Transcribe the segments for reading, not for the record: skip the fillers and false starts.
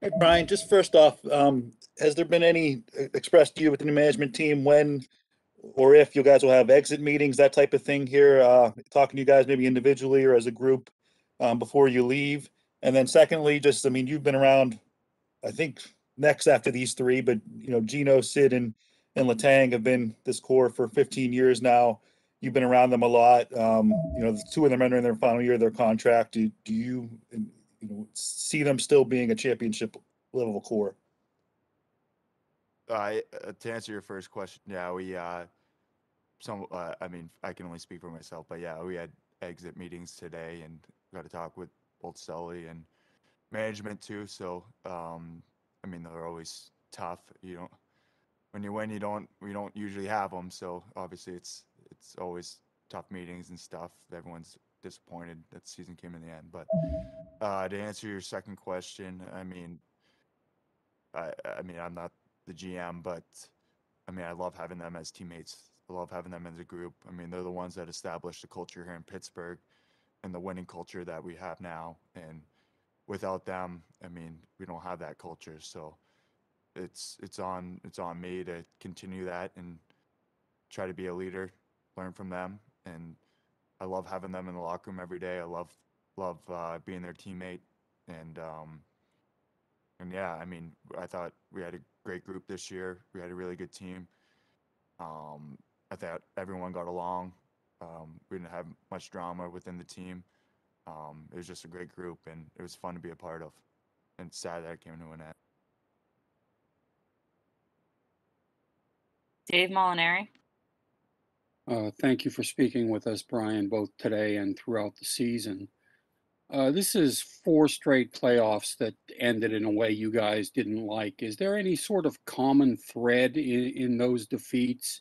Hey, Brian, just first off, has there been any expressed to you within the management team when or if you guys will have exit meetings, that type of thing here, talking to you guys maybe individually or as a group before you leave? And then secondly, just, I mean, you've been around, I think, next after these three, but, Geno, Sid, and Latang have been this core for 15 years now. You've been around them a lot. The two of them are in their final year of their contract. Do you, see them still being a championship level core? To answer your first question, yeah, I mean, I can only speak for myself, but yeah, we had exit meetings today and got to talk with both Sully and management too. So, I mean, they're always tough. You don't when you win, we don't usually have them. So obviously, it's always tough meetings and stuff. Everyone's disappointed that the season came in the end. But to answer your second question, I mean, I'm not the GM, but I mean, I love having them as teammates. I love having them as a group. I mean, they're the ones that established the culture here in Pittsburgh and the winning culture that we have now. And without them, I mean, we don't have that culture. So it's on me to continue that and try to be a leader, learn from them, and I love having them in the locker room every day. I love being their teammate, and um, and yeah, I mean, I thought we had a great group this year. We had a really good team. Um, I thought everyone got along. We didn't have much drama within the team. It was just a great group, and it was fun to be a part of. And it's sad that it came to an end. Dave Molinari. Thank you for speaking with us, Brian, both today and throughout the season. This is four straight playoffs that ended in a way you guys didn't like. Is there any sort of common thread in those defeats?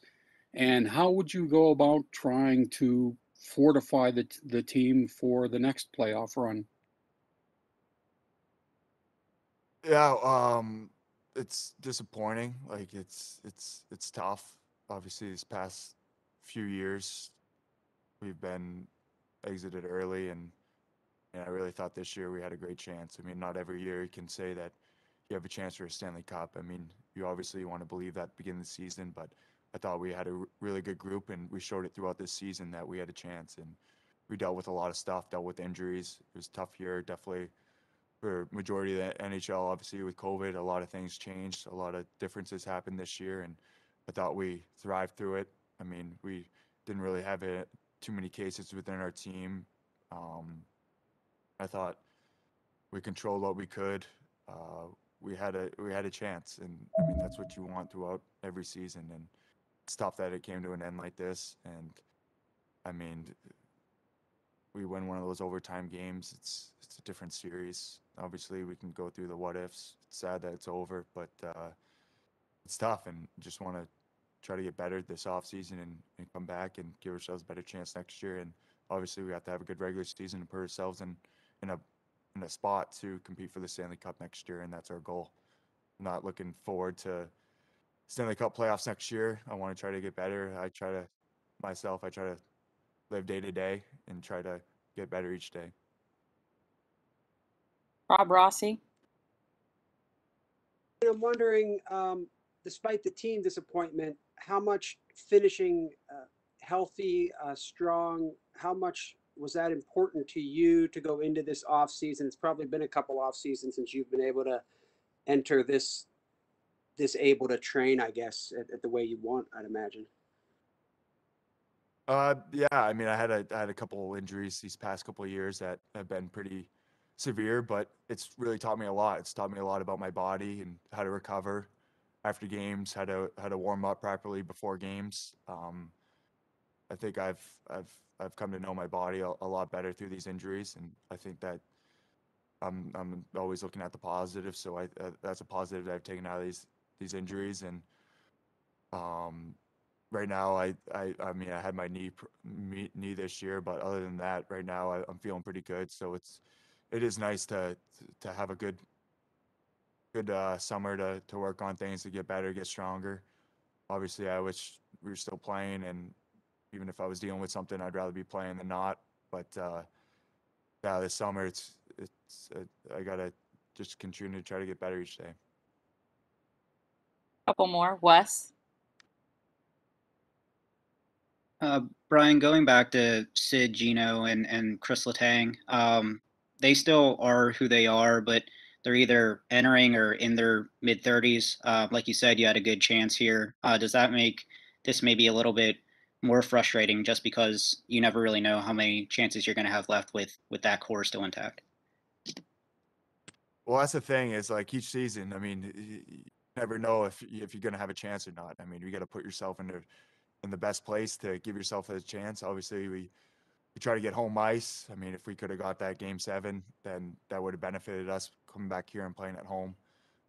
And how would you go about trying to fortify the team for the next playoff run? Yeah, it's disappointing. Like it's tough. Obviously, these past few years, we've been exited early, and I really thought this year we had a great chance. I mean, not every year you can say that you have a chance for a Stanley Cup. I mean, you obviously want to believe that at the beginning of the season, but I thought we had a really good group, and we showed it throughout this season that we had a chance. And we dealt with a lot of stuff, dealt with injuries. It was a tough year, definitely for majority of the NHL. Obviously, with COVID, a lot of things changed. A lot of differences happened this year, and I thought we thrived through it. I mean, we didn't really have too many cases within our team. Um, I thought we controlled what we could. Uh, we had a chance, and I mean that's what you want throughout every season. And it's tough that it came to an end like this. And I mean, we win one of those overtime games. It's a different series. Obviously, we can go through the what ifs. It's sad that it's over, but it's tough, and just want to try to get better this off season and come back and give ourselves a better chance next year. And obviously, we have to have a good regular season and put ourselves in a in a spot to compete for the Stanley Cup next year, and that's our goal. I'm not looking forward to Stanley Cup playoffs next year. I want to try to get better. I try to live day to day and try to get better each day. Rob Rossi. And I'm wondering, despite the team disappointment, how much finishing healthy, strong, how much was that important to you to go into this off season? It's probably been a couple off seasons since you've been able to enter this able to train, I guess, at the way you want, I'd imagine. Yeah, I mean, I had a couple injuries these past couple of years that have been pretty severe, but it's really taught me a lot. It's taught me a lot about my body and how to recover after games, how to warm up properly before games. I think I've come to know my body a lot better through these injuries, and I think that I'm always looking at the positive. So that's a positive that I've taken out of these injuries. And um, right now, I mean, I had my knee this year, but other than that, right now I'm feeling pretty good. So it is nice to have a good summer to work on things to get better, get stronger. Obviously, I wish we were still playing, and even if I was dealing with something, I'd rather be playing than not. But yeah, this summer I gotta just continue to try to get better each day. Couple more. Wes? Brian, going back to Sid, Geno, and Chris Letang, they still are who they are, but they're either entering or in their mid 30s. Like you said, you had a good chance here. Does that make this maybe a little bit more frustrating, just because you never really know how many chances you're going to have left with that core still intact? Well, that's the thing is like each season. I mean, you never know if you're going to have a chance or not. I mean, you got to put yourself in the best place to give yourself a chance. Obviously, we try to get home ice. I mean, if we could have got that game 7, then that would have benefited us coming back here and playing at home.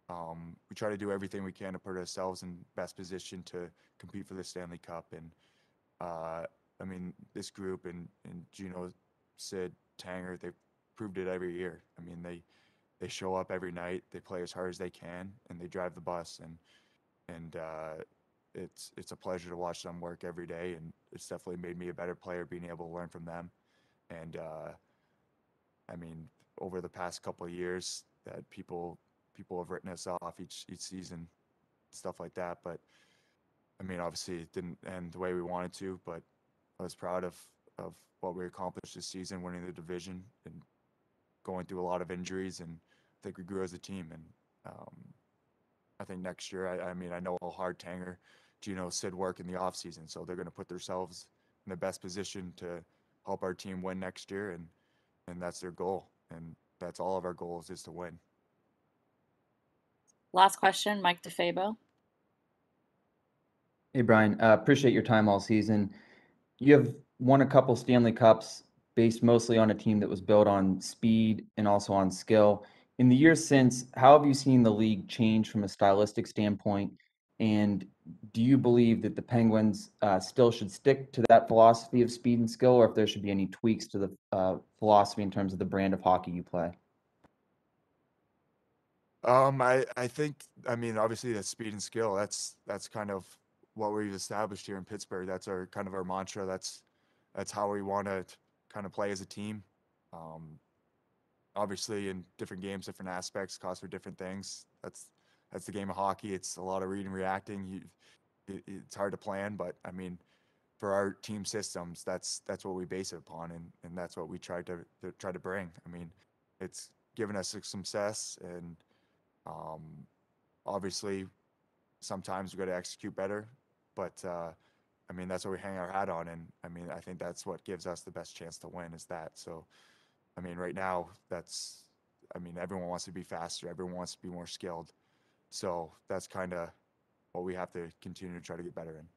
We try to do everything we can to put ourselves in best position to compete for the Stanley Cup. And I mean, this group and Geno, Sid, Tanger, they proved it every year. I mean, they show up every night, they play as hard as they can, and they drive the bus. And it's a pleasure to watch them work every day, and it's definitely made me a better player being able to learn from them. And I mean, over the past couple of years, that people have written us off each season, stuff like that. But I mean, obviously, it didn't end the way we wanted to. But I was proud of what we accomplished this season, winning the division and going through a lot of injuries, and I think we grew as a team. And I think next year, I mean, I know how hard Tanger, Geno, Sid work in the offseason, so they're going to put themselves in the best position to help our team win next year, and that's their goal, and that's all of our goals is to win. Last question, Mike DeFabo. Hey, Brian, appreciate your time all season. You have won a couple Stanley Cups based mostly on a team that was built on speed and also on skill. In the years since, how have you seen the league change from a stylistic standpoint? And do you believe that the Penguins still should stick to that philosophy of speed and skill, or if there should be any tweaks to the philosophy in terms of the brand of hockey you play? I think, I mean, obviously that's speed and skill. That's kind of what we've established here in Pittsburgh. That's our kind of our mantra. That's how we want to kind of play as a team. Obviously, in different games, different aspects, calls for different things. That's the game of hockey. It's a lot of reading, reacting. It's hard to plan, but I mean, for our team systems, that's what we base it upon, and that's what we try to bring. I mean, it's given us some success, and obviously, sometimes we got to execute better, but I mean, that's what we hang our hat on, and I mean, I think that's what gives us the best chance to win is that. So, I mean, right now, I mean, everyone wants to be faster, everyone wants to be more skilled, so that's kind of what we have to continue to try to get better in.